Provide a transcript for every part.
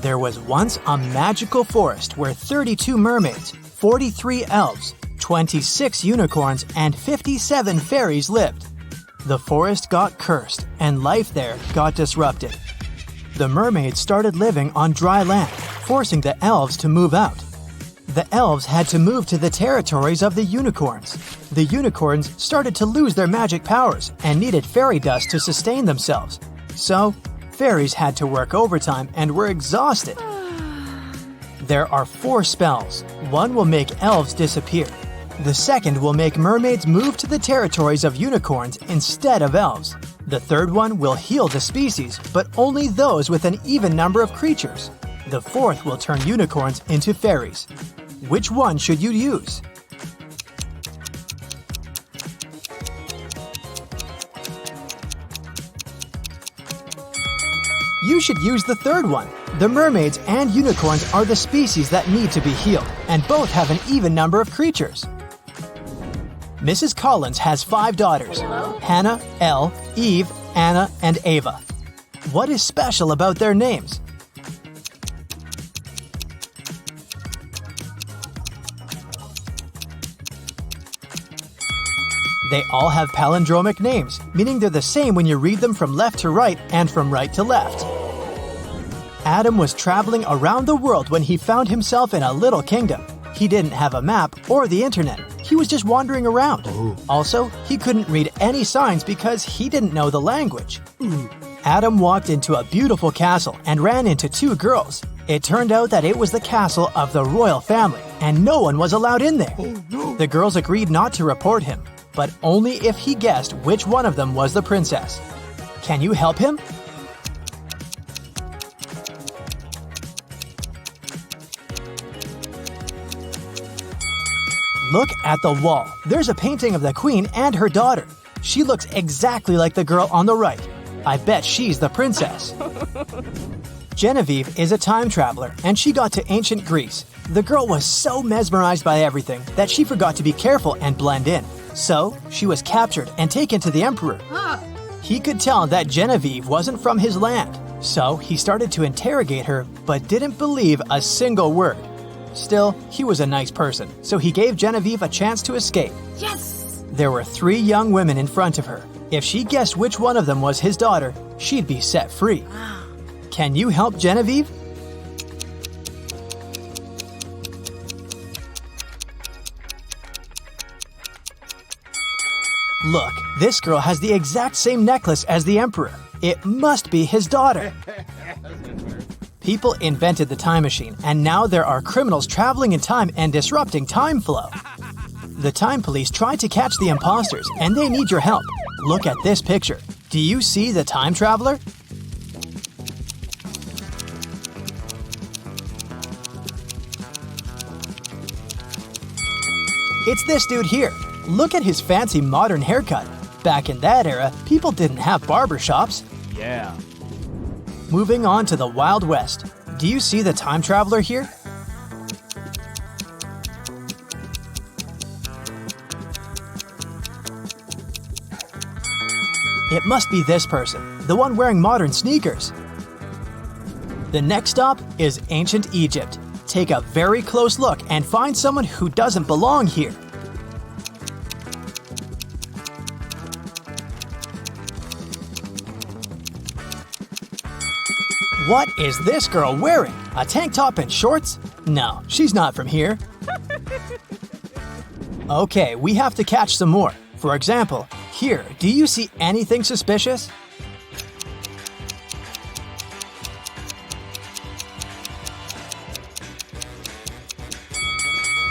There was once a magical forest where 32 mermaids, 43 elves, 26 unicorns, and 57 fairies lived. The forest got cursed, and life there got disrupted. The mermaids started living on dry land, forcing the elves to move out. The elves had to move to the territories of the unicorns. The unicorns started to lose their magic powers and needed fairy dust to sustain themselves. So, fairies had to work overtime and were exhausted. There are 4 spells. One will make elves disappear. The second will make mermaids move to the territories of unicorns instead of elves. The third one will heal the species, but only those with an even number of creatures. The fourth will turn unicorns into fairies. Which one should you use? You should use the third one. The mermaids and unicorns are the species that need to be healed, and both have an even number of creatures. Mrs. Collins has 5 daughters: Hannah, Elle, Eve, Anna, and Ava. What is special about their names? They all have palindromic names, meaning they're the same when you read them from left to right and from right to left. Adam was traveling around the world when he found himself in a little kingdom. He didn't have a map or the internet. He was just wandering around. Also, he couldn't read any signs because he didn't know the language. Adam walked into a beautiful castle and ran into 2 girls. It turned out that it was the castle of the royal family, and no one was allowed in there. The girls agreed not to report him, but only if he guessed which one of them was the princess. Can you help him? Look at the wall. There's a painting of the queen and her daughter. She looks exactly like the girl on the right. I bet she's the princess. Genevieve is a time traveler, and she got to ancient Greece. The girl was so mesmerized by everything that she forgot to be careful and blend in. So, she was captured and taken to the emperor. He could tell that Genevieve wasn't from his land, so he started to interrogate her but didn't believe a single word. Still, he was a nice person, so he gave Genevieve a chance to escape. Yes! There were 3 young women in front of her. If she guessed which one of them was his daughter, she'd be set free. Can you help Genevieve? Look, this girl has the exact same necklace as the emperor. It must be his daughter. People invented the time machine, and now there are criminals traveling in time and disrupting time flow. The time police tried to catch the imposters, and they need your help. Look at this picture. Do you see the time traveler? It's this dude here. Look at his fancy modern haircut. Back in that era, people didn't have barbershops. Yeah. Moving on to the Wild West. Do you see the time traveler here? It must be this person, the one wearing modern sneakers. The next stop is ancient Egypt. Take a very close look and find someone who doesn't belong here. What is this girl wearing? A tank top and shorts? No, she's not from here. Okay, we have to catch some more. For example, here, do you see anything suspicious?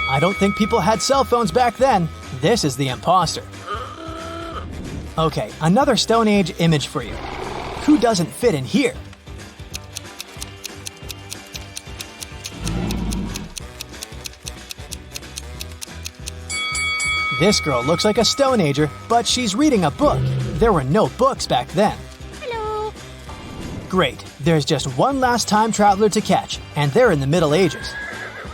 I don't think people had cell phones back then. This is the imposter. Okay, another Stone Age image for you. Who doesn't fit in here? This girl looks like a Stone Ager, but she's reading a book. There were no books back then. Hello. Great, there's just one last time traveler to catch, and they're in the Middle Ages.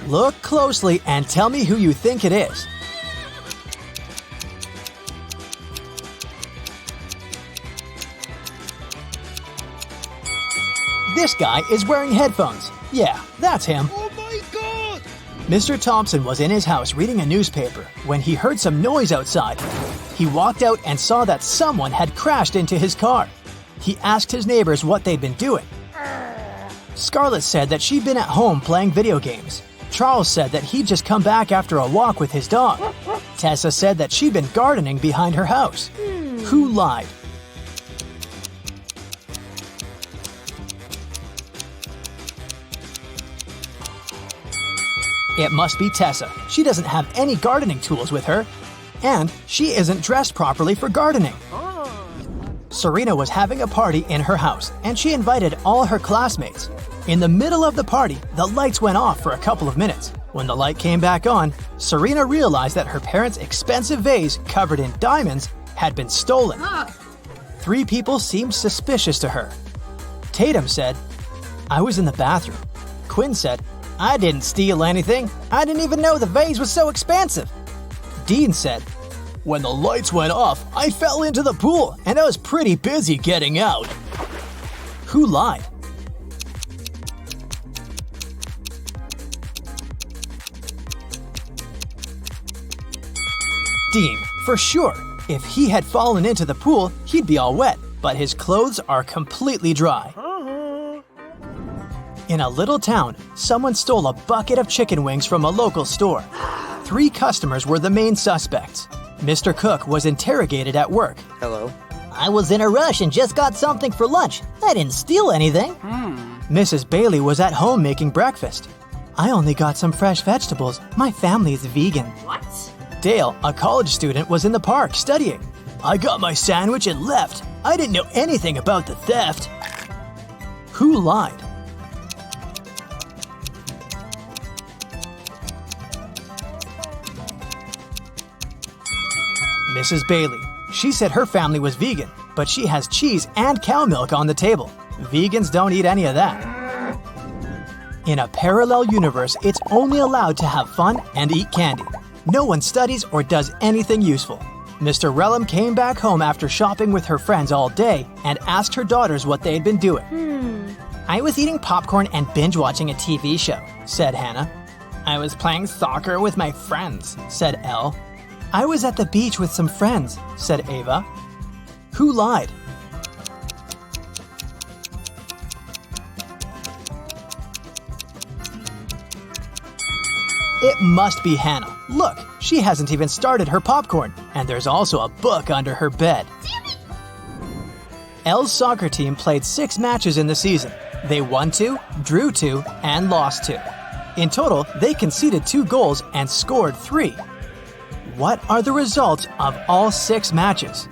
Look closely and tell me who you think it is. This guy is wearing headphones. Yeah, that's him. Oh my God! Mr. Thompson was in his house reading a newspaper when he heard some noise outside. He walked out and saw that someone had crashed into his car. He asked his neighbors what they'd been doing. Scarlett said that she'd been at home playing video games. Charles said that he'd just come back after a walk with his dog. Tessa said that she'd been gardening behind her house. Who lied? It must be Tessa. She doesn't have any gardening tools with her. And she isn't dressed properly for gardening. Serena was having a party in her house, and she invited all her classmates. In the middle of the party, the lights went off for a couple of minutes. When the light came back on, Serena realized that her parents' expensive vase covered in diamonds had been stolen. 3 people seemed suspicious to her. Tatum said, "I was in the bathroom." Quinn said, "I didn't steal anything. I didn't even know the vase was so expensive." Dean said, "When the lights went off, I fell into the pool and I was pretty busy getting out." Who lied? Dean, for sure. If he had fallen into the pool, he'd be all wet, but his clothes are completely dry. In a little town, someone stole a bucket of chicken wings from a local store. 3 customers were the main suspects. Mr. Cook was interrogated at work. Hello. I was in a rush and just got something for lunch. I didn't steal anything. Mrs. Bailey was at home making breakfast. I only got some fresh vegetables. My family is vegan. What? Dale, a college student, was in the park studying. I got my sandwich and left. I didn't know anything about the theft. Who lied? Mrs. Bailey. She said her family was vegan, but she has cheese and cow milk on the table. Vegans don't eat any of that. In a parallel universe, it's only allowed to have fun and eat candy. No one studies or does anything useful. Mr. Relham came back home after shopping with her friends all day and asked her daughters what they'd been doing. I was eating popcorn and binge-watching a TV show, said Hannah. I was playing soccer with my friends, said Elle. I was at the beach with some friends, said Ava. Who lied? It must be Hannah. Look, she hasn't even started her popcorn, and there's also a book under her bed. Elle's soccer team played 6 matches in the season. They won 2, drew 2, and lost 2. In total, they conceded 2 goals and scored 3. What are the results of all 6 matches?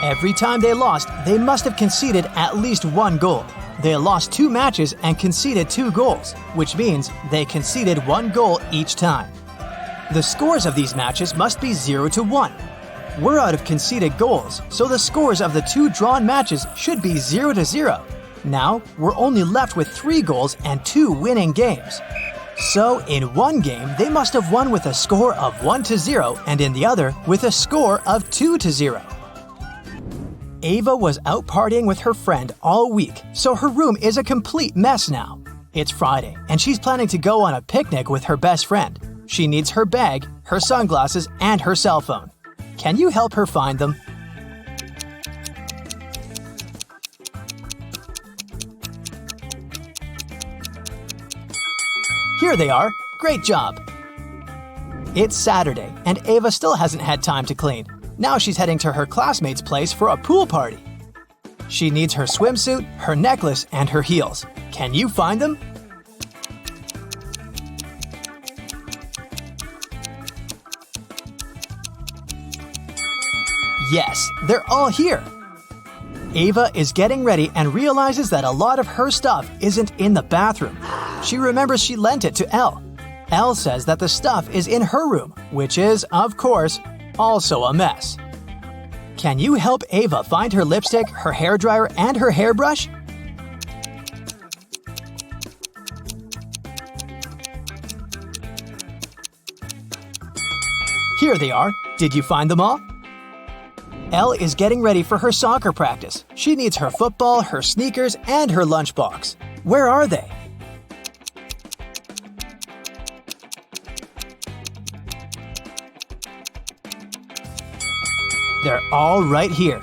Every time they lost, they must have conceded at least 1 goal. They lost 2 matches and conceded 2 goals, which means they conceded 1 goal each time. The scores of these matches must be 0-1. We're out of conceded goals, so the scores of the 2 drawn matches should be 0-0. Now, we're only left with 3 goals and 2 winning games. So, in one game, they must have won with a score of 1-0, and in the other, with a score of 2-0. Ava was out partying with her friend all week, so her room is a complete mess now. It's Friday, and she's planning to go on a picnic with her best friend. She needs her bag, her sunglasses, and her cell phone. Can you help her find them? Here they are. Great job. It's Saturday, and Ava still hasn't had time to clean. Now she's heading to her classmate's place for a pool party. She needs her swimsuit, her necklace, and her heels. Can you find them? Yes, they're all here. Ava is getting ready and realizes that a lot of her stuff isn't in the bathroom. She remembers she lent it to Elle. Elle says that the stuff is in her room, which is, of course, also a mess. Can you help Ava find her lipstick, her hairdryer, and her hairbrush? Here they are. Did you find them all? Elle is getting ready for her soccer practice. She needs her football, her sneakers, and her lunchbox. Where are they? They're all right here.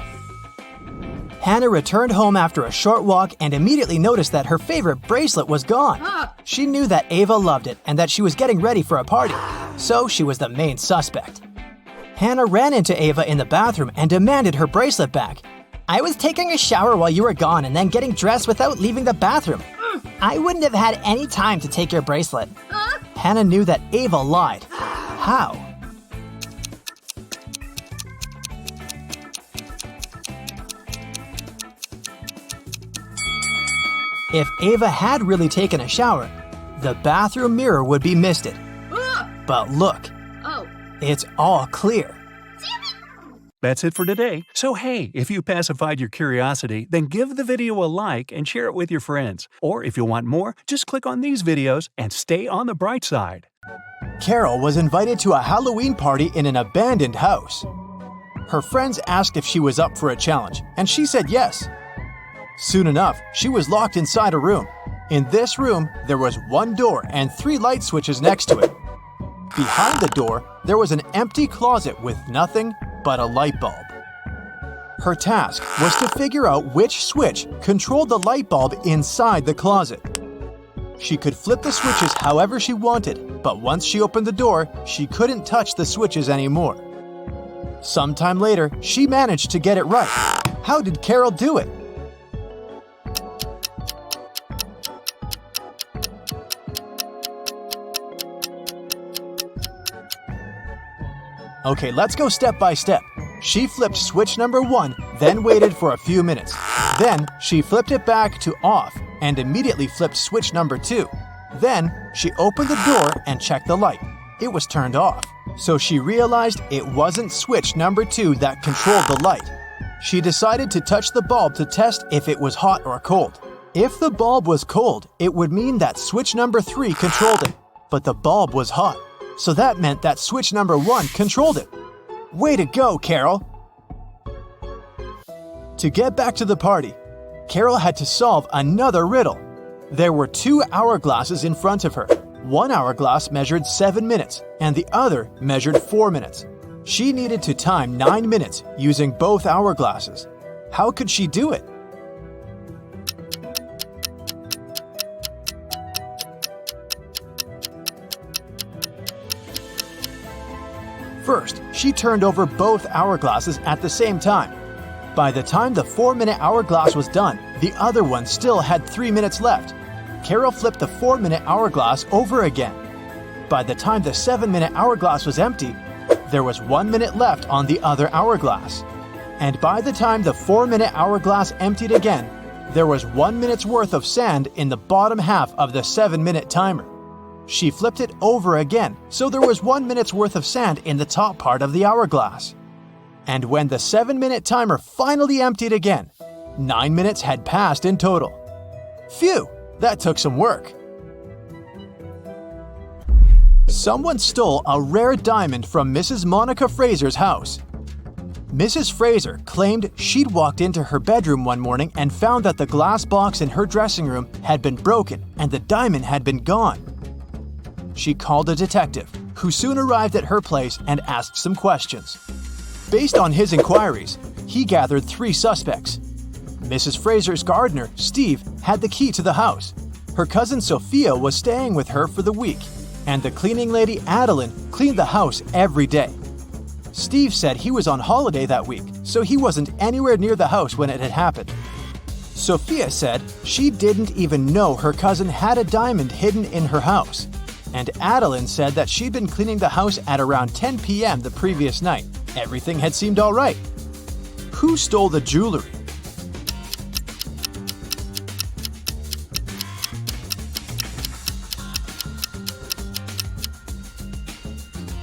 Hannah returned home after a short walk and immediately noticed that her favorite bracelet was gone. She knew that Ava loved it and that she was getting ready for a party, so she was the main suspect. Hannah ran into Ava in the bathroom and demanded her bracelet back. I was taking a shower while you were gone and then getting dressed without leaving the bathroom. I wouldn't have had any time to take your bracelet. Hannah knew that Ava lied. How? If Ava had really taken a shower, the bathroom mirror would be misted. But look, it's all clear. That's it for today. So hey, if you pacified your curiosity, then give the video a like and share it with your friends. Or if you want more, just click on these videos and stay on the bright side. Carol was invited to a Halloween party in an abandoned house. Her friends asked if she was up for a challenge, and she said yes. Soon enough, she was locked inside a room. In this room, there was one door and 3 light switches next to it. Behind the door, there was an empty closet with nothing but a light bulb. Her task was to figure out which switch controlled the light bulb inside the closet. She could flip the switches however she wanted, but once she opened the door, she couldn't touch the switches anymore. Sometime later, she managed to get it right. How did Carol do it? Okay, let's go step by step. She flipped switch number 1, then waited for a few minutes. Then, she flipped it back to off and immediately flipped switch number 2. Then, she opened the door and checked the light. It was turned off. So she realized it wasn't switch number 2 that controlled the light. She decided to touch the bulb to test if it was hot or cold. If the bulb was cold, it would mean that switch number 3 controlled it. But the bulb was hot. So that meant that switch number 1 controlled it. Way to go, Carol! To get back to the party, Carol had to solve another riddle. There were 2 hourglasses in front of her. One hourglass measured 7 minutes, and the other measured 4 minutes. She needed to time 9 minutes using both hourglasses. How could she do it? First, she turned over both hourglasses at the same time. By the time the 4-minute hourglass was done, the other one still had 3 minutes left. Carol flipped the 4-minute hourglass over again. By the time the 7-minute hourglass was empty, there was 1 minute left on the other hourglass. And by the time the 4-minute hourglass emptied again, there was 1 minute's worth of sand in the bottom half of the 7-minute timer. She flipped it over again, so there was 1 minute's worth of sand in the top part of the hourglass. And when the 7-minute timer finally emptied again, 9 minutes had passed in total. Phew, that took some work. Someone stole a rare diamond from Mrs. Monica Fraser's house. Mrs. Fraser claimed she'd walked into her bedroom one morning and found that the glass box in her dressing room had been broken and the diamond had been gone. She called a detective, who soon arrived at her place and asked some questions. Based on his inquiries, he gathered 3 suspects. Mrs. Fraser's gardener, Steve, had the key to the house. Her cousin Sophia was staying with her for the week, and the cleaning lady Adeline cleaned the house every day. Steve said he was on holiday that week, so he wasn't anywhere near the house when it had happened. Sophia said she didn't even know her cousin had a diamond hidden in her house. And Adeline said that she'd been cleaning the house at around 10 p.m. the previous night. Everything had seemed all right. Who stole the jewelry?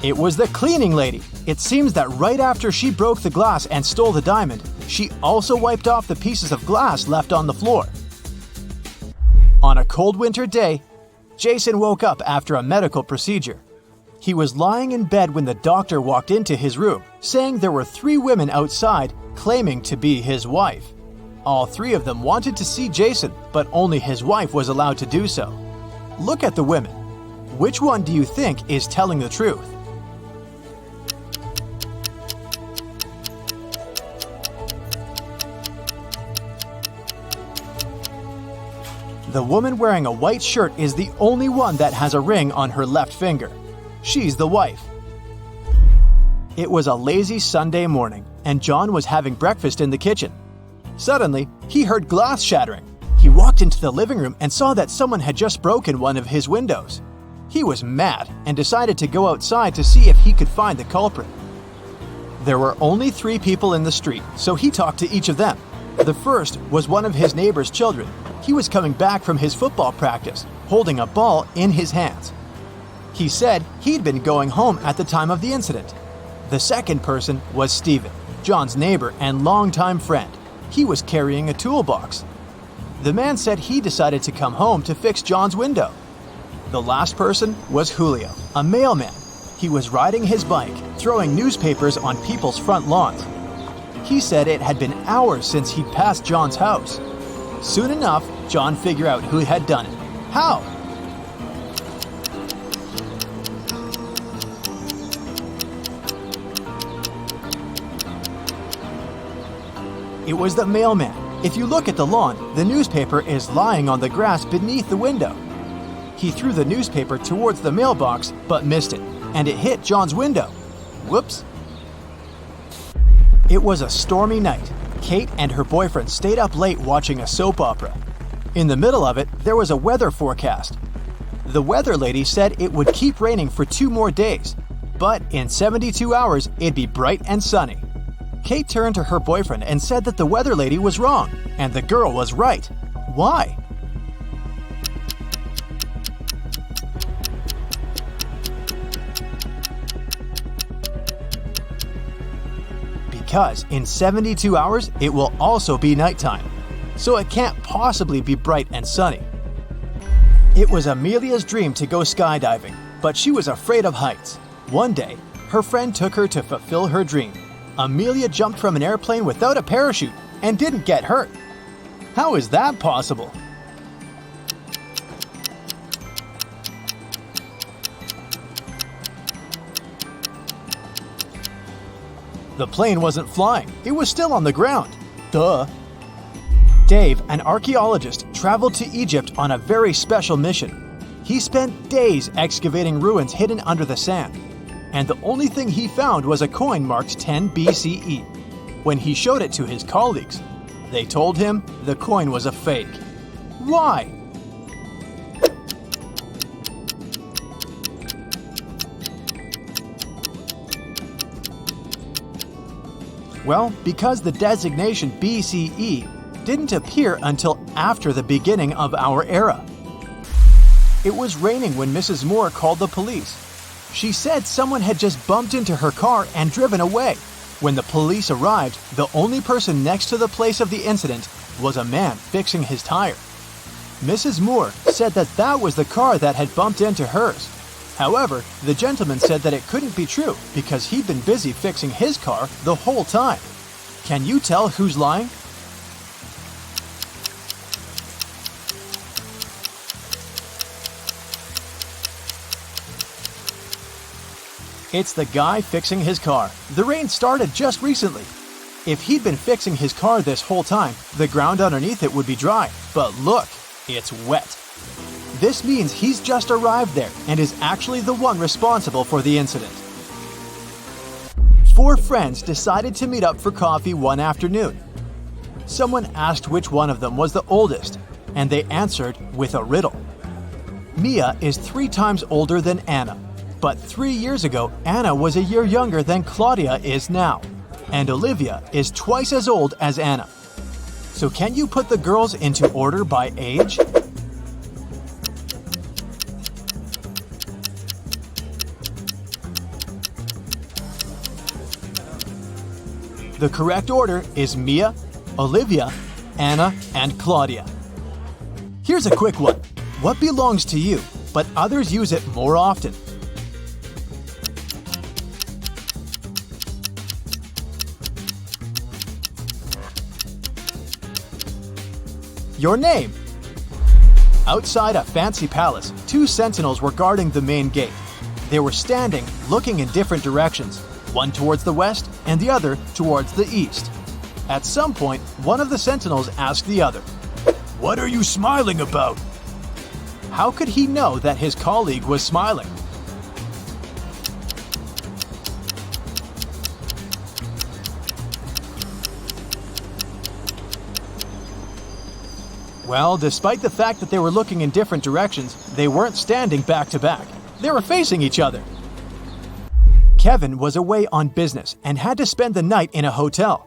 It was the cleaning lady. It seems that right after she broke the glass and stole the diamond, she also wiped off the pieces of glass left on the floor. On a cold winter day, Jason woke up after a medical procedure. He was lying in bed when the doctor walked into his room, saying there were 3 women outside claiming to be his wife. All 3 of them wanted to see Jason, but only his wife was allowed to do so. Look at the women. Which one do you think is telling the truth? The woman wearing a white shirt is the only one that has a ring on her left finger. She's the wife. It was a lazy Sunday morning, and John was having breakfast in the kitchen. Suddenly, he heard glass shattering. He walked into the living room and saw that someone had just broken one of his windows. He was mad and decided to go outside to see if he could find the culprit. There were only 3 people in the street, so he talked to each of them. The first was one of his neighbor's children. He was coming back from his football practice, holding a ball in his hands. He said he'd been going home at the time of the incident. The second person was Stephen, John's neighbor and longtime friend. He was carrying a toolbox. The man said he decided to come home to fix John's window. The last person was Julio, a mailman. He was riding his bike, throwing newspapers on people's front lawns. He said it had been hours since he'd passed John's house. Soon enough, John figured out who had done it. How? It was the mailman. If you look at the lawn, the newspaper is lying on the grass beneath the window. He threw the newspaper towards the mailbox, but missed it, and it hit John's window. Whoops. It was a stormy night. Kate and her boyfriend stayed up late watching a soap opera. In the middle of it, there was a weather forecast. The weather lady said it would keep raining for 2 more days, but in 72 hours, it'd be bright and sunny. Kate turned to her boyfriend and said that the weather lady was wrong, and the girl was right. Why? Because in 72 hours, it will also be nighttime, so it can't possibly be bright and sunny. It was Amelia's dream to go skydiving, but she was afraid of heights. One day, her friend took her to fulfill her dream. Amelia jumped from an airplane without a parachute and didn't get hurt. How is that possible? The plane wasn't flying, it was still on the ground. Duh. Dave, an archaeologist, traveled to Egypt on a very special mission. He spent days excavating ruins hidden under the sand, and the only thing he found was a coin marked 10 BCE. When he showed it to his colleagues, they told him the coin was a fake. Why? Well, because the designation BCE didn't appear until after the beginning of our era. It was raining when Mrs. Moore called the police. She said someone had just bumped into her car and driven away. When the police arrived, the only person next to the place of the incident was a man fixing his tire. Mrs. Moore said that that was the car that had bumped into hers. However, the gentleman said that it couldn't be true because he'd been busy fixing his car the whole time. Can you tell who's lying? It's the guy fixing his car. The rain started just recently. If he'd been fixing his car this whole time, the ground underneath it would be dry. But look, it's wet. This means he's just arrived there and is actually the one responsible for the incident. 4 friends decided to meet up for coffee one afternoon. Someone asked which one of them was the oldest, and they answered with a riddle. Mia is 3 times older than Anna, but 3 years ago, Anna was a year younger than Claudia is now, and Olivia is twice as old as Anna. So can you put the girls into order by age? The correct order is Mia, Olivia, Anna, and Claudia. Here's a quick one. What belongs to you, but others use it more often? Your name. Outside a fancy palace, 2 sentinels were guarding the main gate. They were standing, looking in different directions, one towards the west and the other towards the east. At some point, one of the sentinels asked the other, "What are you smiling about?" How could he know that his colleague was smiling? Well, despite the fact that they were looking in different directions, they weren't standing back to back. They were facing each other. Kevin was away on business and had to spend the night in a hotel.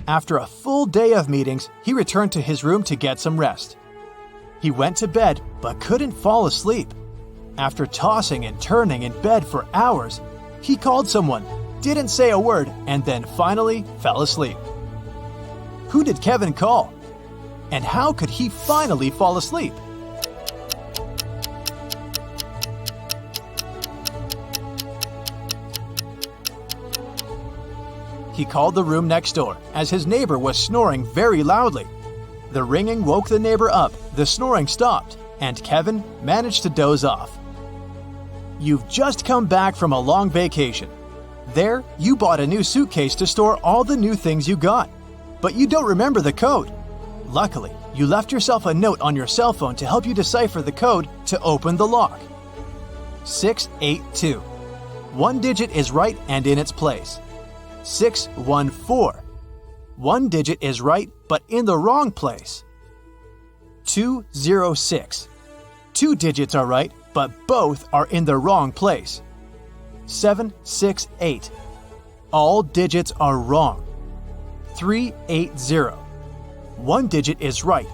After a full day of meetings, he returned to his room to get some rest. He went to bed but couldn't fall asleep. After tossing and turning in bed for hours, he called someone, didn't say a word, and then finally fell asleep. Who did Kevin call? And how could he finally fall asleep? He called the room next door, as his neighbor was snoring very loudly. The ringing woke the neighbor up, the snoring stopped, and Kevin managed to doze off. You've just come back from a long vacation. There, you bought a new suitcase to store all the new things you got, but you don't remember the code. Luckily, you left yourself a note on your cell phone to help you decipher the code to open the lock. 682. One digit is right and in its place. 614. One digit is right but in the wrong place. 206. 2 digits are right but both are in the wrong place. 768. All digits are wrong. 380. One digit is right,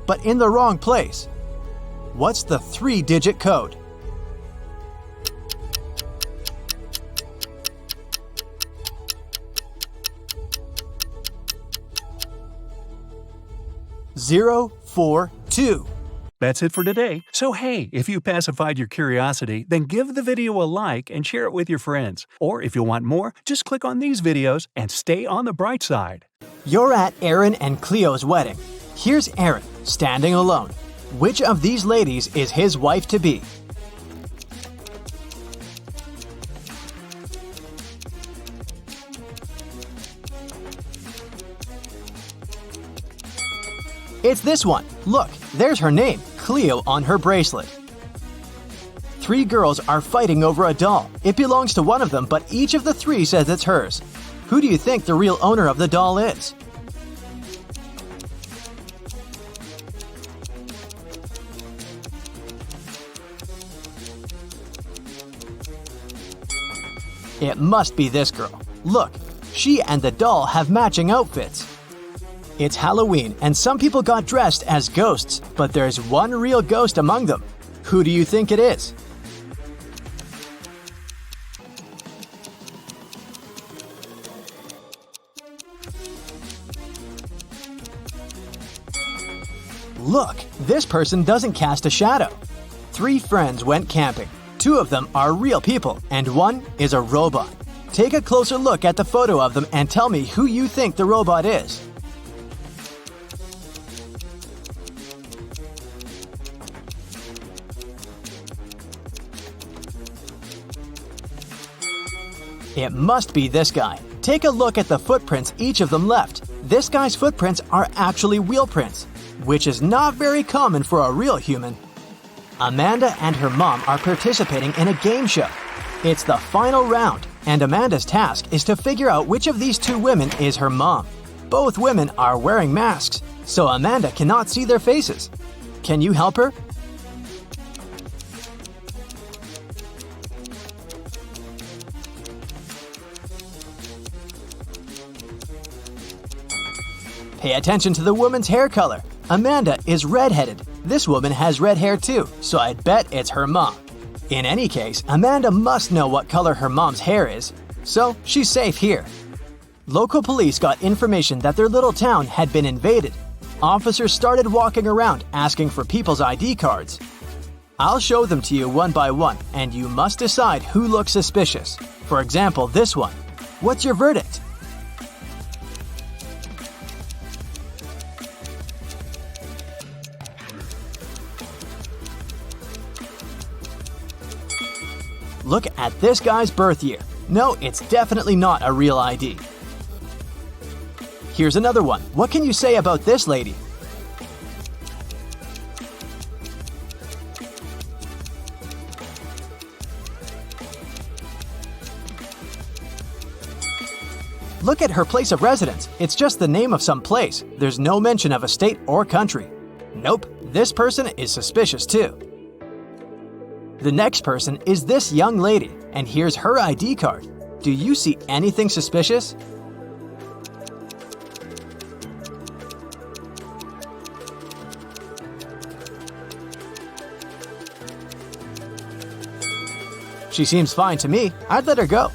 but in the wrong place. What's the 3-digit code? Zero, 4, 2. That's it for today. So hey, if you pacified your curiosity, then give the video a like and share it with your friends. Or if you want more, just click on these videos and stay on the bright side. You're at Aaron and Cleo's wedding. Here's Aaron, standing alone. Which of these ladies is his wife-to-be? It's this one. Look, there's her name, Cleo, on her bracelet. 3 girls are fighting over a doll. It belongs to one of them, but each of the 3 says it's hers. Who do you think the real owner of the doll is? It must be this girl. Look, she and the doll have matching outfits. It's Halloween, and some people got dressed as ghosts, but there's one real ghost among them. Who do you think it is? Look, this person doesn't cast a shadow. 3 friends went camping. 2 of them are real people, and 1 is a robot. Take a closer look at the photo of them and tell me who you think the robot is. It must be this guy. Take a look at the footprints each of them left. This guy's footprints are actually wheel prints, which is not very common for a real human. Amanda and her mom are participating in a game show. It's the final round, and Amanda's task is to figure out which of these 2 women is her mom. Both women are wearing masks, so Amanda cannot see their faces. Can you help her? Pay attention to the woman's hair color. Amanda is redheaded. This woman has red hair too, so I'd bet it's her mom. In any case, Amanda must know what color her mom's hair is, so she's safe here. Local police got information that their little town had been invaded. Officers started walking around asking for people's ID cards. I'll show them to you one by one, and you must decide who looks suspicious. For example, this one. What's your verdict? Look at this guy's birth year. No, it's definitely not a real ID. Here's another one. What can you say about this lady? Look at her place of residence. It's just the name of some place. There's no mention of a state or country. Nope, this person is suspicious too. The next person is this young lady, and here's her ID card. Do you see anything suspicious? She seems fine to me. I'd let her go.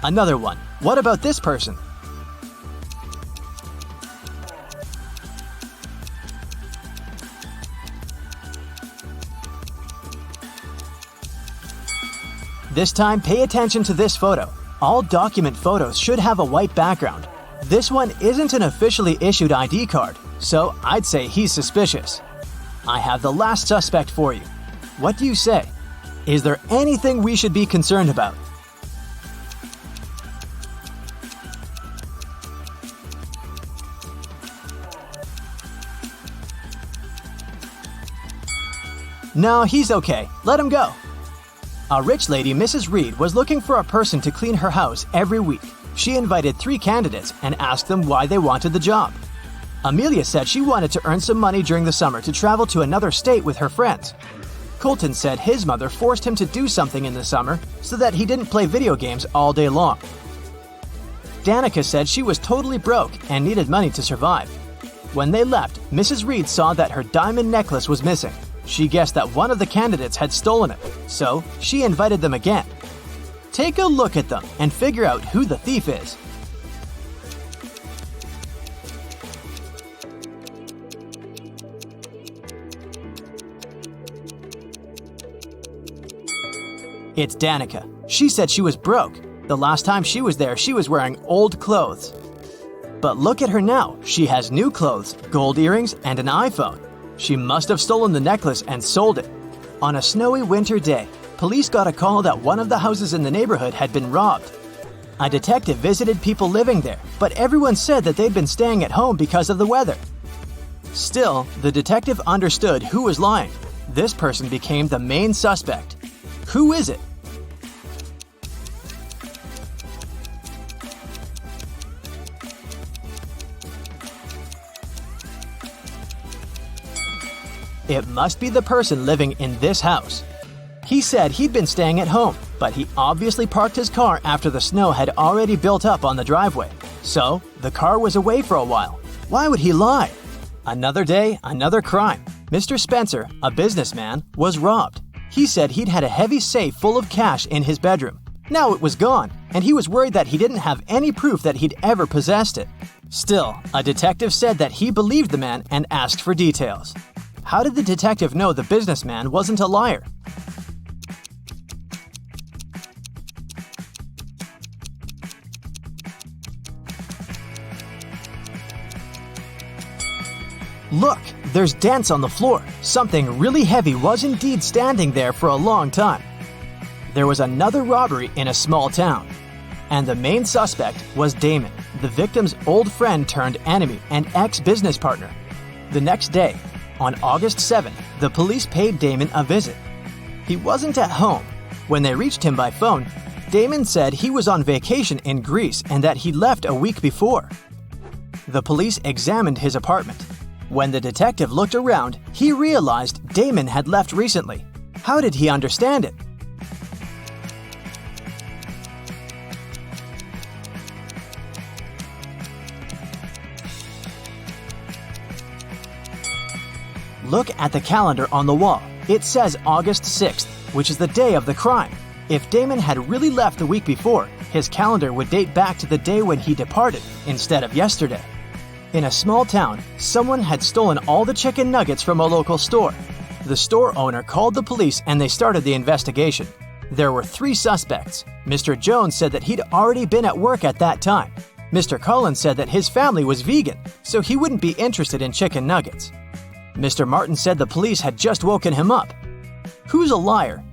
Another one. What about this person? This time, pay attention to this photo. All document photos should have a white background. This one isn't an officially issued ID card, so I'd say he's suspicious. I have the last suspect for you. What do you say? Is there anything we should be concerned about? No, he's okay. Let him go. A rich lady, Mrs. Reed, was looking for a person to clean her house every week. She invited 3 candidates and asked them why they wanted the job. Amelia said she wanted to earn some money during the summer to travel to another state with her friends. Colton said his mother forced him to do something in the summer so that he didn't play video games all day long. Danica said she was totally broke and needed money to survive. When they left, Mrs. Reed saw that her diamond necklace was missing. She guessed that one of the candidates had stolen it, so she invited them again. Take a look at them and figure out who the thief is. It's Danica. She said she was broke. The last time she was there, she was wearing old clothes. But look at her now. She has new clothes, gold earrings, and an iPhone. She must have stolen the necklace and sold it. On a snowy winter day, police got a call that one of the houses in the neighborhood had been robbed. A detective visited people living there, but everyone said that they'd been staying at home because of the weather. Still, the detective understood who was lying. This person became the main suspect. Who is it? It must be the person living in this house. He said he'd been staying at home, but he obviously parked his car after the snow had already built up on the driveway. So, the car was away for a while. Why would he lie? Another day, another crime. Mr. Spencer, a businessman, was robbed. He said he'd had a heavy safe full of cash in his bedroom. Now it was gone, and he was worried that he didn't have any proof that he'd ever possessed it. Still, a detective said that he believed the man and asked for details. How did the detective know the businessman wasn't a liar? Look, there's dents on the floor. Something really heavy was indeed standing there for a long time. There was another robbery in a small town. And the main suspect was Damon, the victim's old friend turned enemy and ex-business partner. The next day, on August 7th, the police paid Damon a visit. He wasn't at home. When they reached him by phone, Damon said he was on vacation in Greece and that he left a week before. The police examined his apartment. When the detective looked around, he realized Damon had left recently. How did he understand it? Look at the calendar on the wall. It says August 6th, which is the day of the crime. If Damon had really left the week before, his calendar would date back to the day when he departed instead of yesterday. In a small town, someone had stolen all the chicken nuggets from a local store. The store owner called the police and they started the investigation. There were 3 suspects. Mr. Jones said that he'd already been at work at that time. Mr. Cullen said that his family was vegan, so he wouldn't be interested in chicken nuggets. Mr. Martin said the police had just woken him up. Who's a liar?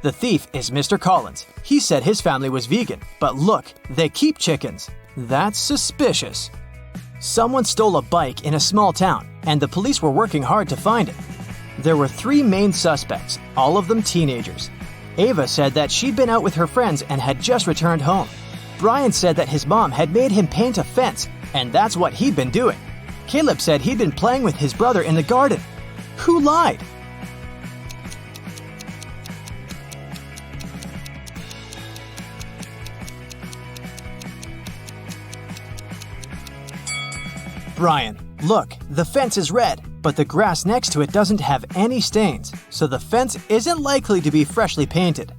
The thief is Mr. Collins. He said his family was vegan, but look, they keep chickens. That's suspicious. Someone stole a bike in a small town, and the police were working hard to find it. There were 3 main suspects, all of them teenagers. Ava said that she'd been out with her friends and had just returned home. Brian said that his mom had made him paint a fence, and that's what he'd been doing. Caleb said he'd been playing with his brother in the garden. Who lied? Brian, look, the fence is red, but the grass next to it doesn't have any stains, so the fence isn't likely to be freshly painted.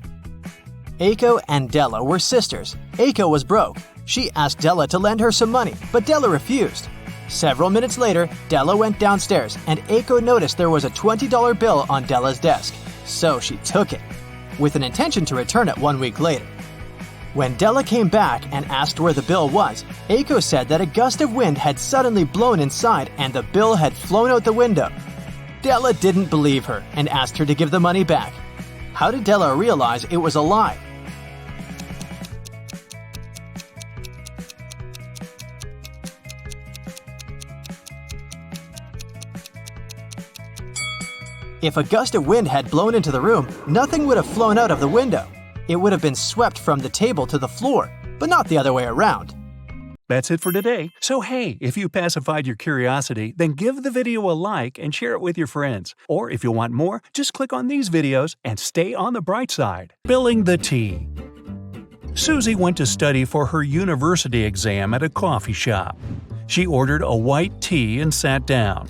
Aiko and Della were sisters. Aiko was broke. She asked Della to lend her some money, but Della refused. Several minutes later, Della went downstairs, and Aiko noticed there was a $20 bill on Della's desk, so she took it, with an intention to return it 1 week later. When Della came back and asked where the bill was, Aiko said that a gust of wind had suddenly blown inside and the bill had flown out the window. Della didn't believe her and asked her to give the money back. How did Della realize it was a lie? If a gust of wind had blown into the room, nothing would have flown out of the window. It would have been swept from the table to the floor, but not the other way around. That's it for today. So hey, if you pacified your curiosity, then give the video a like and share it with your friends. Or if you want more, just click on these videos and stay on the bright side. Spilling the tea. Susie went to study for her university exam at a coffee shop. She ordered a white tea and sat down.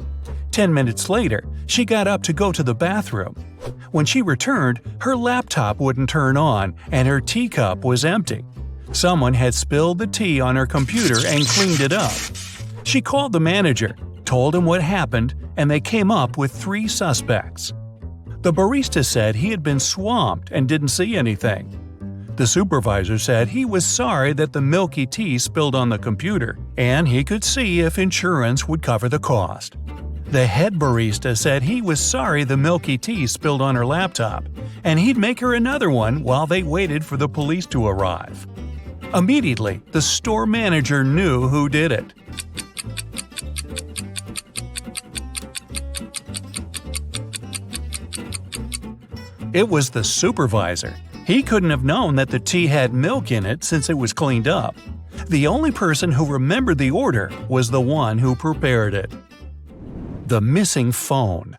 10 minutes later, she got up to go to the bathroom. When she returned, her laptop wouldn't turn on and her teacup was empty. Someone had spilled the tea on her computer and cleaned it up. She called the manager, told him what happened, and they came up with 3 suspects. The barista said he had been swamped and didn't see anything. The supervisor said he was sorry that the milky tea spilled on the computer, and he could see if insurance would cover the cost. The head barista said he was sorry the milky tea spilled on her laptop, and he'd make her another one while they waited for the police to arrive. Immediately, the store manager knew who did it. It was the supervisor. He couldn't have known that the tea had milk in it since it was cleaned up. The only person who remembered the order was the one who prepared it. The missing phone.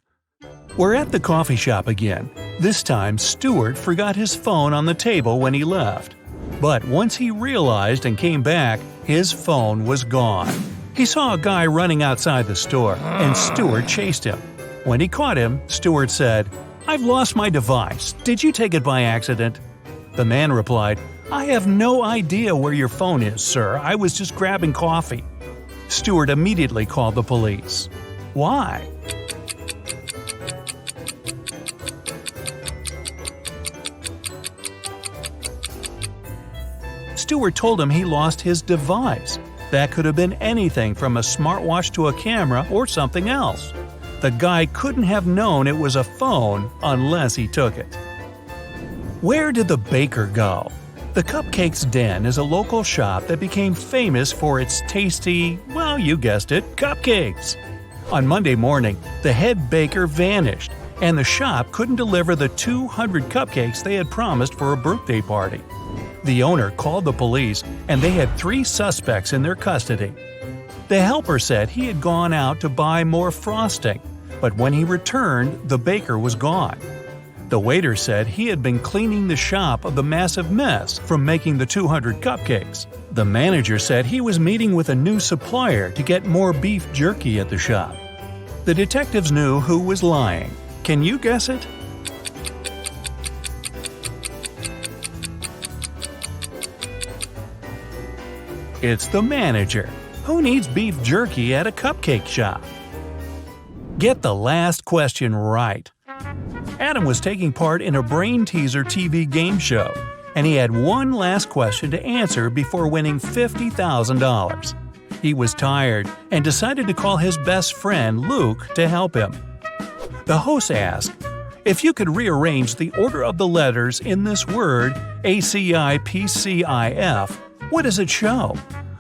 We're at the coffee shop again. This time, Stuart forgot his phone on the table when he left. But once he realized and came back, his phone was gone. He saw a guy running outside the store, and Stuart chased him. When he caught him, Stuart said, "I've lost my device. Did you take it by accident?" The man replied, "I have no idea where your phone is, sir. I was just grabbing coffee." Stuart immediately called the police. Why? Stuart told him he lost his device. That could have been anything from a smartwatch to a camera or something else. The guy couldn't have known it was a phone unless he took it. Where did the baker go? The Cupcakes Den is a local shop that became famous for its tasty, well, you guessed it, cupcakes. On Monday morning, the head baker vanished, and the shop couldn't deliver the 200 cupcakes they had promised for a birthday party. The owner called the police, and they had 3 suspects in their custody. The helper said he had gone out to buy more frosting, but when he returned, the baker was gone. The waiter said he had been cleaning the shop of the massive mess from making the 200 cupcakes. The manager said he was meeting with a new supplier to get more beef jerky at the shop. The detectives knew who was lying. Can you guess it? It's the manager. Who needs beef jerky at a cupcake shop? Get the last question right. Adam was taking part in a Brain Teaser TV game show, and he had one last question to answer before winning $50,000. He was tired and decided to call his best friend Luke to help him. The host asked, If you could rearrange the order of the letters in this word, ACIPCIF, what does it show?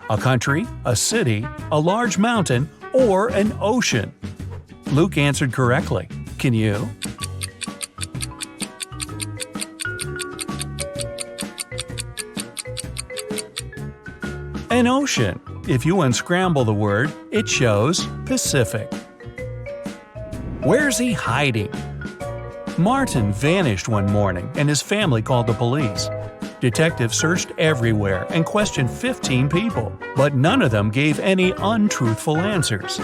A country, a city, a large mountain, or an ocean? Luke answered correctly. Can you? An ocean. If you unscramble the word, it shows Pacific. Where's he hiding? Martin vanished one morning and his family called the police. Detectives searched everywhere and questioned 15 people, but none of them gave any untruthful answers.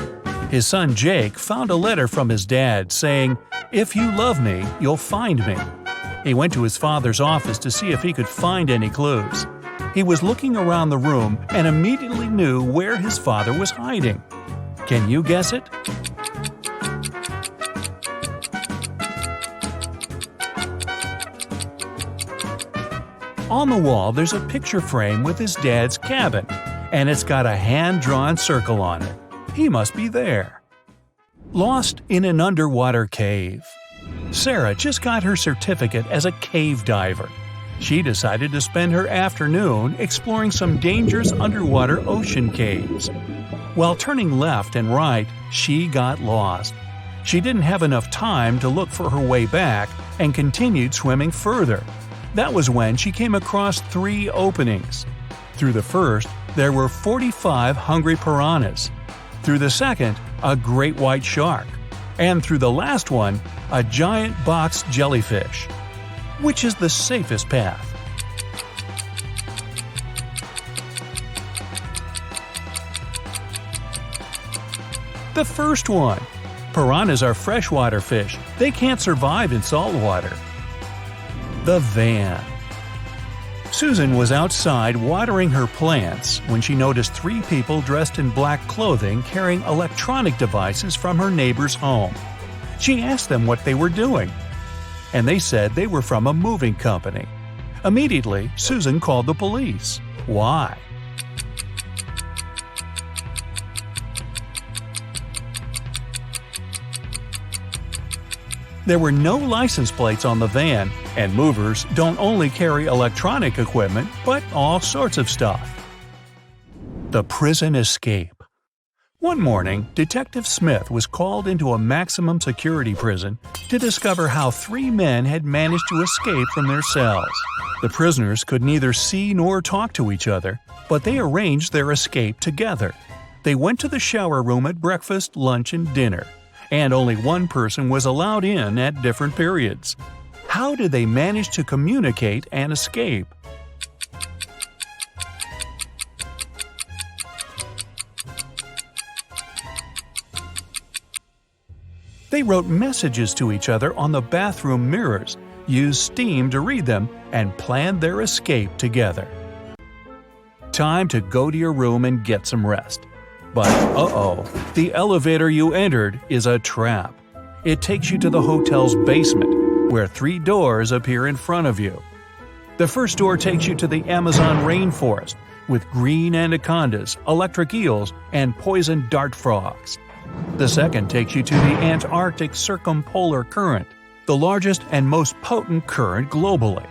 His son Jake found a letter from his dad saying, "If you love me, you'll find me." He went to his father's office to see if he could find any clues. He was looking around the room and immediately knew where his father was hiding. Can you guess it? On the wall, there's a picture frame with his dad's cabin, and it's got a hand-drawn circle on it. He must be there. Lost in an underwater cave. Sarah just got her certificate as a cave diver. She decided to spend her afternoon exploring some dangerous underwater ocean caves. While turning left and right, she got lost. She didn't have enough time to look for her way back and continued swimming further. That was when she came across 3 openings. Through the first, there were 45 hungry piranhas. Through the second, a great white shark. And through the last one, a giant box jellyfish. Which is the safest path? The first one. Piranhas are freshwater fish. They can't survive in salt water. The van. Susan was outside watering her plants when she noticed 3 people dressed in black clothing carrying electronic devices from her neighbor's home. She asked them what they were doing, and they said they were from a moving company. Immediately, Susan called the police. Why? There were no license plates on the van, and movers don't only carry electronic equipment, but all sorts of stuff. The prison escape. One morning, Detective Smith was called into a maximum security prison to discover how 3 men had managed to escape from their cells. The prisoners could neither see nor talk to each other, but they arranged their escape together. They went to the shower room at breakfast, lunch, and dinner, and only one person was allowed in at different periods. How did they manage to communicate and escape? They wrote messages to each other on the bathroom mirrors, used steam to read them, and planned their escape together. Time to go to your room and get some rest. But the elevator you entered is a trap. It takes you to the hotel's basement, where 3 doors appear in front of you. The first door takes you to the Amazon rainforest, with green anacondas, electric eels, and poison dart frogs. The second takes you to the Antarctic Circumpolar Current, the largest and most potent current globally.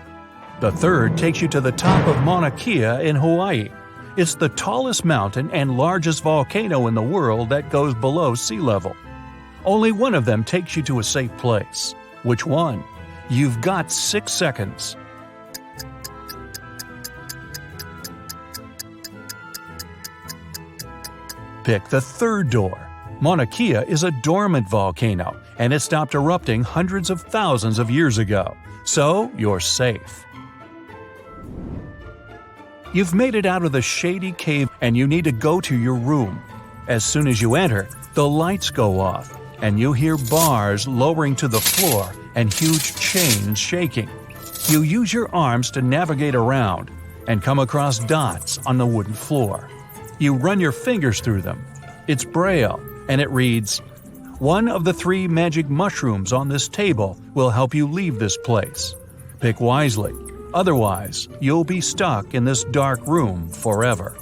The third takes you to the top of Mauna Kea in Hawaii. It's the tallest mountain and largest volcano in the world that goes below sea level. Only one of them takes you to a safe place. Which one? You've got 6 seconds. Pick the third door. Mauna Kea is a dormant volcano, and it stopped erupting hundreds of thousands of years ago, so you're safe. You've made it out of the shady cave and you need to go to your room. As soon as you enter, the lights go off, and you hear bars lowering to the floor and huge chains shaking. You use your arms to navigate around and come across dots on the wooden floor. You run your fingers through them. It's Braille, and it reads, "One of the 3 magic mushrooms on this table will help you leave this place. Pick wisely, otherwise you'll be stuck in this dark room forever."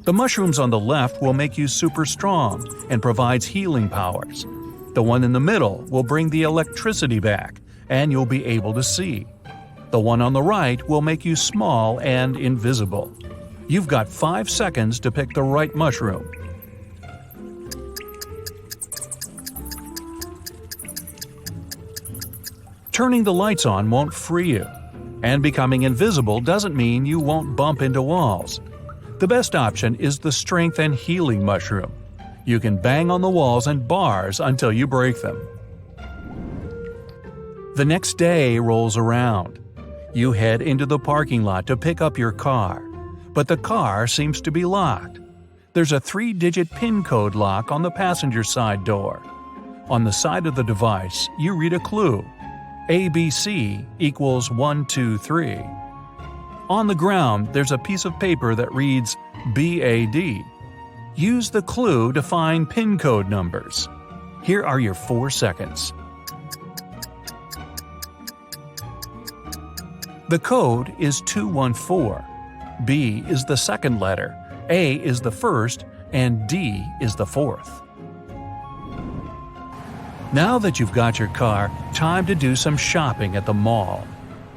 The mushrooms on the left will make you super strong and provides healing powers. The one in the middle will bring the electricity back, and you'll be able to see. The one on the right will make you small and invisible. You've got 5 seconds to pick the right mushroom. Turning the lights on won't free you, and becoming invisible doesn't mean you won't bump into walls. The best option is the strength and healing mushroom. You can bang on the walls and bars until you break them. The next day rolls around. You head into the parking lot to pick up your car, but the car seems to be locked. There's a 3-digit PIN code lock on the passenger side door. On the side of the device, you read a clue. ABC equals 123. On the ground, there's a piece of paper that reads BAD. Use the clue to find PIN code numbers. Here are your 4 seconds. The code is 214. B is the second letter, A is the first, and D is the fourth. Now that you've got your car, time to do some shopping at the mall.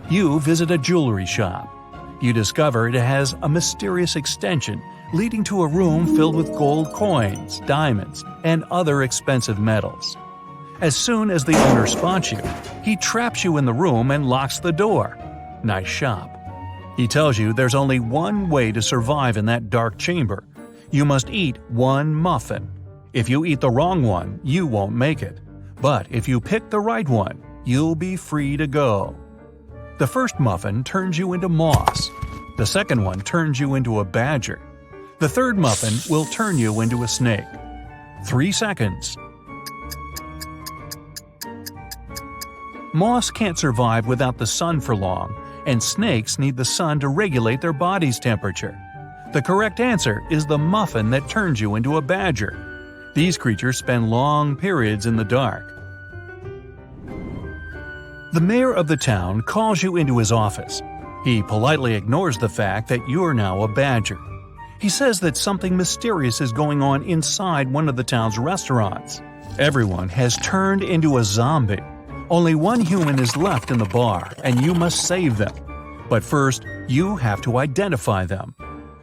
You visit a jewelry shop. You discover it has a mysterious extension leading to a room filled with gold coins, diamonds, and other expensive metals. As soon as the owner spots you, he traps you in the room and locks the door. Nice shop. He tells you there's only one way to survive in that dark chamber. You must eat one muffin. If you eat the wrong one, you won't make it. But if you pick the right one, you'll be free to go. The first muffin turns you into moss. The second one turns you into a badger. The third muffin will turn you into a snake. 3 seconds. Moss can't survive without the sun for long, and snakes need the sun to regulate their body's temperature. The correct answer is the muffin that turns you into a badger. These creatures spend long periods in the dark. The mayor of the town calls you into his office. He politely ignores the fact that you're now a badger. He says that something mysterious is going on inside one of the town's restaurants. Everyone has turned into a zombie. Only one human is left in the bar, and you must save them. But first, you have to identify them.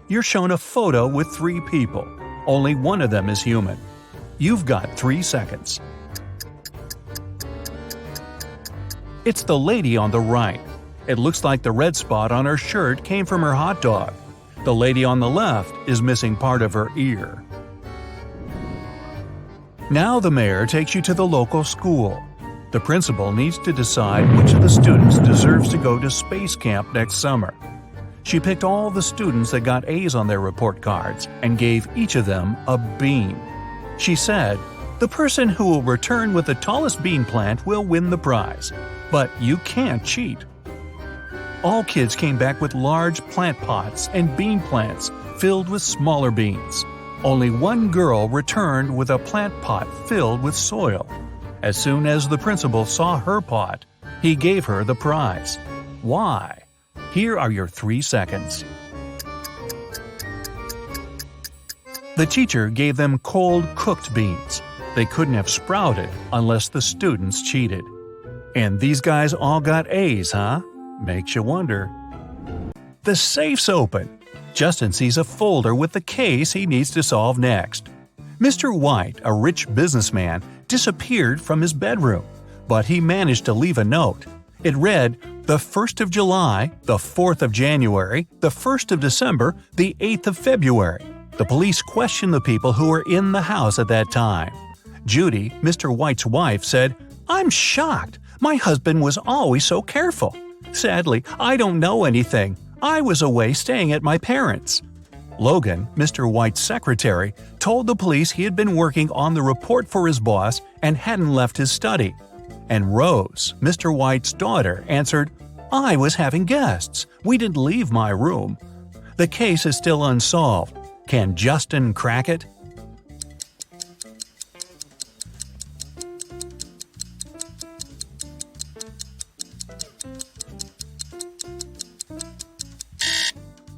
You're shown a photo with 3 people. Only one of them is human. You've got 3 seconds. It's the lady on the right. It looks like the red spot on her shirt came from her hot dog. The lady on the left is missing part of her ear. Now the mayor takes you to the local school. The principal needs to decide which of the students deserves to go to space camp next summer. She picked all the students that got A's on their report cards and gave each of them a bean. She said, "The person who will return with the tallest bean plant will win the prize. But you can't cheat." All kids came back with large plant pots and bean plants filled with smaller beans. Only one girl returned with a plant pot filled with soil. As soon as the principal saw her pot, he gave her the prize. Why? Here are your 3 seconds. The teacher gave them cold cooked beans. They couldn't have sprouted unless the students cheated. And these guys all got A's, huh? Makes you wonder. The safe's open. Justin sees a folder with the case he needs to solve next. Mr. White, a rich businessman, disappeared from his bedroom, but he managed to leave a note. It read, the 1st of July, the 4th of January, the 1st of December, the 8th of February. The police questioned the people who were in the house at that time. Judy, Mr. White's wife, said, "I'm shocked. My husband was always so careful. Sadly, I don't know anything. I was away staying at my parents'." Logan, Mr. White's secretary, told the police he had been working on the report for his boss and hadn't left his study. And Rose, Mr. White's daughter, answered, "I was having guests. We didn't leave my room." The case is still unsolved. Can Justin crack it?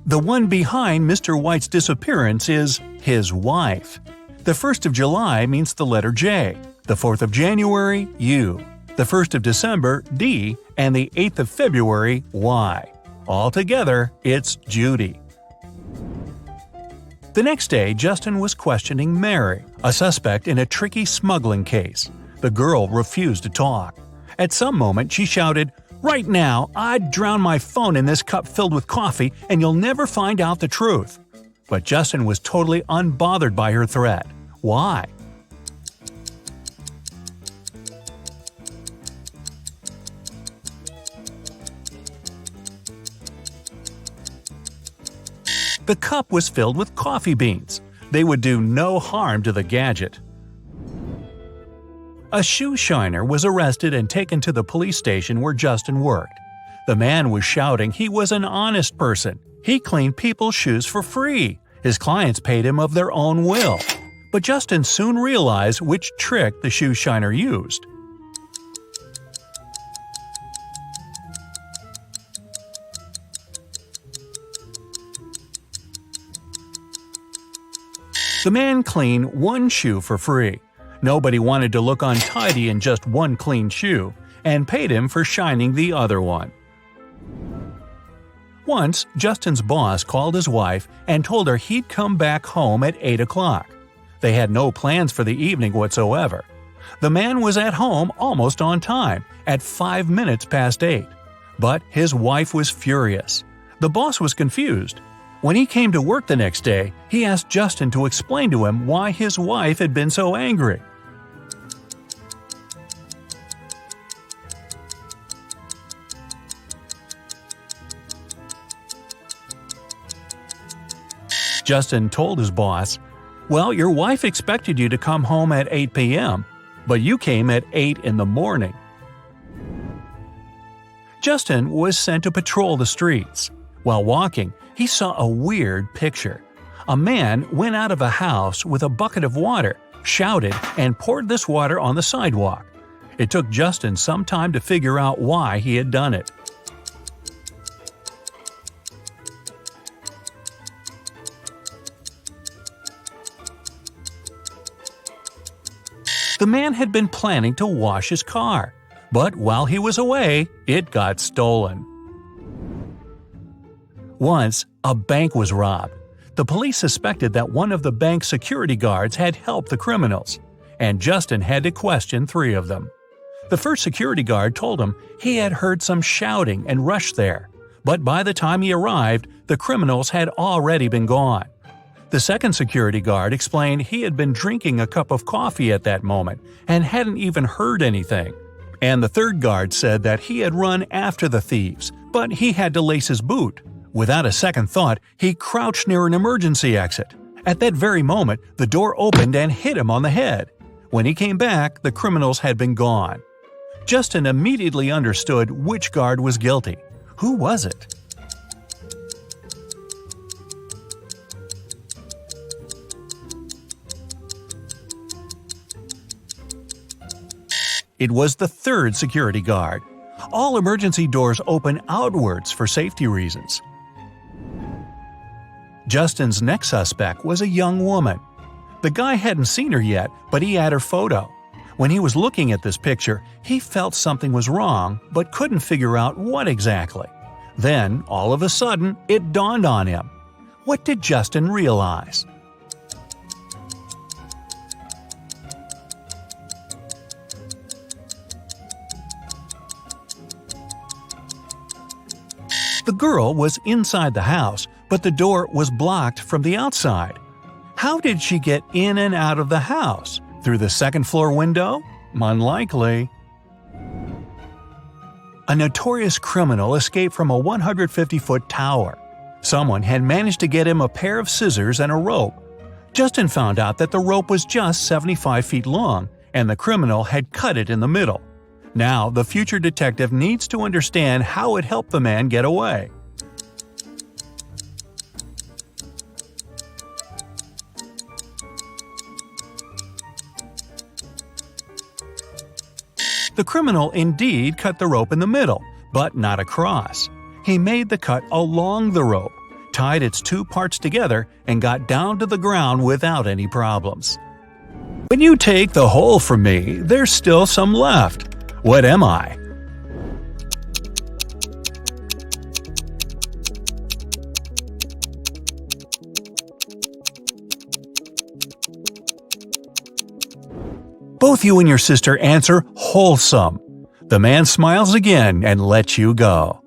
The one behind Mr. White's disappearance is his wife. The 1st of July means the letter J. The 4th of January, U. The 1st of December, D. And the 8th of February, Y. Altogether, it's Judy. The next day, Justin was questioning Mary, a suspect in a tricky smuggling case. The girl refused to talk. At some moment, she shouted, "Right now, I'd drown my phone in this cup filled with coffee and you'll never find out the truth." But Justin was totally unbothered by her threat. Why? The cup was filled with coffee beans. They would do no harm to the gadget. A shoe shiner was arrested and taken to the police station where Justin worked. The man was shouting he was an honest person. He cleaned people's shoes for free. His clients paid him of their own will. But Justin soon realized which trick the shoe shiner used. The man cleaned one shoe for free. Nobody wanted to look untidy in just one clean shoe, and paid him for shining the other one. Once, Justin's boss called his wife and told her he'd come back home at 8 o'clock. They had no plans for the evening whatsoever. The man was at home almost on time, at 5 minutes past 8. But his wife was furious. The boss was confused. When he came to work the next day, he asked Justin to explain to him why his wife had been so angry. Justin told his boss, "Well, your wife expected you to come home at 8 p.m., but you came at 8 in the morning." Justin was sent to patrol the streets. While walking, he saw a weird picture. A man went out of a house with a bucket of water, shouted, and poured this water on the sidewalk. It took Justin some time to figure out why he had done it. The man had been planning to wash his car, but while he was away, it got stolen. Once, a bank was robbed. The police suspected that one of the bank's security guards had helped the criminals, and Justin had to question 3 of them. The first security guard told him he had heard some shouting and rushed there, but by the time he arrived, the criminals had already been gone. The second security guard explained he had been drinking a cup of coffee at that moment and hadn't even heard anything. And the third guard said that he had run after the thieves, but he had to lace his boot. Without a second thought, he crouched near an emergency exit. At that very moment, the door opened and hit him on the head. When he came back, the criminals had been gone. Justin immediately understood which guard was guilty. Who was it? It was the third security guard. All emergency doors open outwards for safety reasons. Justin's next suspect was a young woman. The guy hadn't seen her yet, but he had her photo. When he was looking at this picture, he felt something was wrong, but couldn't figure out what exactly. Then, all of a sudden, it dawned on him. What did Justin realize? The girl was inside the house, but the door was blocked from the outside. How did she get in and out of the house? Through the second-floor window? Unlikely. A notorious criminal escaped from a 150-foot tower. Someone had managed to get him a pair of scissors and a rope. Justin found out that the rope was just 75 feet long, and the criminal had cut it in the middle. Now, the future detective needs to understand how it helped the man get away. The criminal indeed cut the rope in the middle, but not across. He made the cut along the rope, tied its 2 parts together, and got down to the ground without any problems. When you take the whole from me, there's still some left. What am I? Both you and your sister answer wholesome. The man smiles again and lets you go.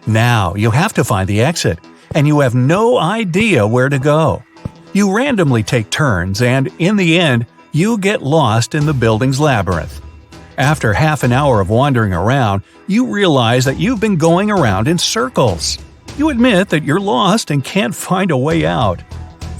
Now you have to find the exit, and you have no idea where to go. You randomly take turns, and in the end, you get lost in the building's labyrinth. After half an hour of wandering around, you realize that you've been going around in circles. You admit that you're lost and can't find a way out.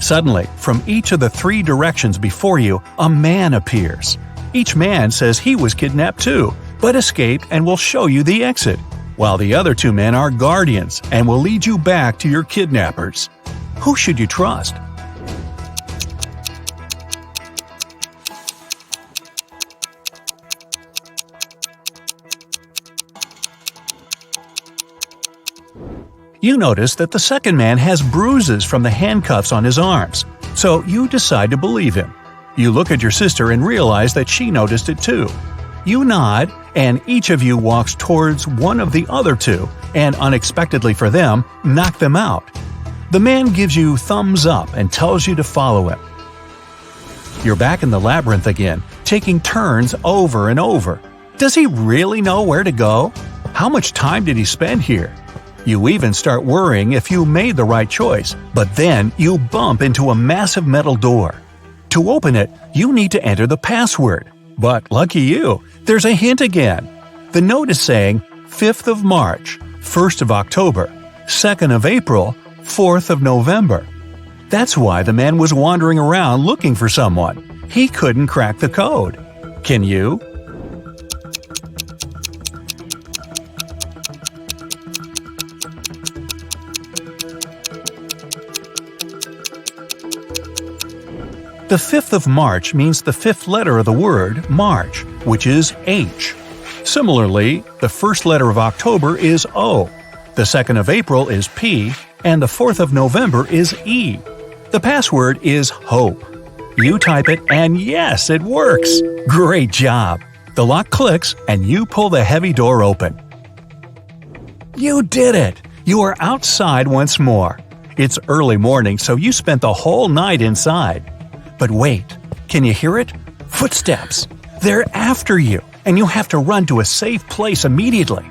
Suddenly, from each of the 3 directions before you, a man appears. Each man says he was kidnapped too, but escaped and will show you the exit, while the other 2 men are guardians and will lead you back to your kidnappers. Who should you trust? You notice that the second man has bruises from the handcuffs on his arms, so you decide to believe him. You look at your sister and realize that she noticed it too. You nod, and each of you walks towards one of the other 2, and unexpectedly for them, knock them out. The man gives you thumbs up and tells you to follow him. You're back in the labyrinth again, taking turns over and over. Does he really know where to go? How much time did he spend here? You even start worrying if you made the right choice, but then you bump into a massive metal door. To open it, you need to enter the password. But lucky you, there's a hint again. The note is saying 5th of March, 1st of October, 2nd of April, 4th of November. That's why the man was wandering around looking for someone. He couldn't crack the code. Can you? The 5th of March means the 5th letter of the word March, which is H. Similarly, the first letter of October is O, the 2nd of April is P, and the 4th of November is E. The password is HOPE. You type it, and yes, it works! Great job! The lock clicks, and you pull the heavy door open. You did it! You are outside once more. It's early morning, so you spent the whole night inside. But wait, can you hear it? Footsteps! They're after you, and you have to run to a safe place immediately.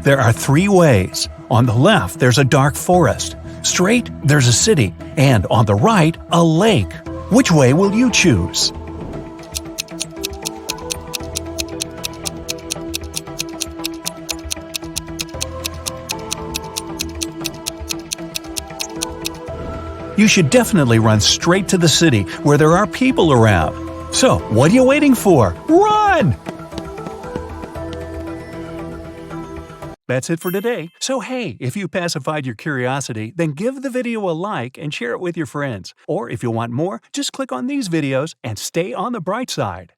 There are 3 ways. On the left, there's a dark forest. Straight, there's a city. And on the right, a lake. Which way will you choose? You should definitely run straight to the city where there are people around. So, what are you waiting for? Run! That's it for today. So hey, if you pacified your curiosity, then give the video a like and share it with your friends. Or if you want more, just click on these videos and stay on the bright side.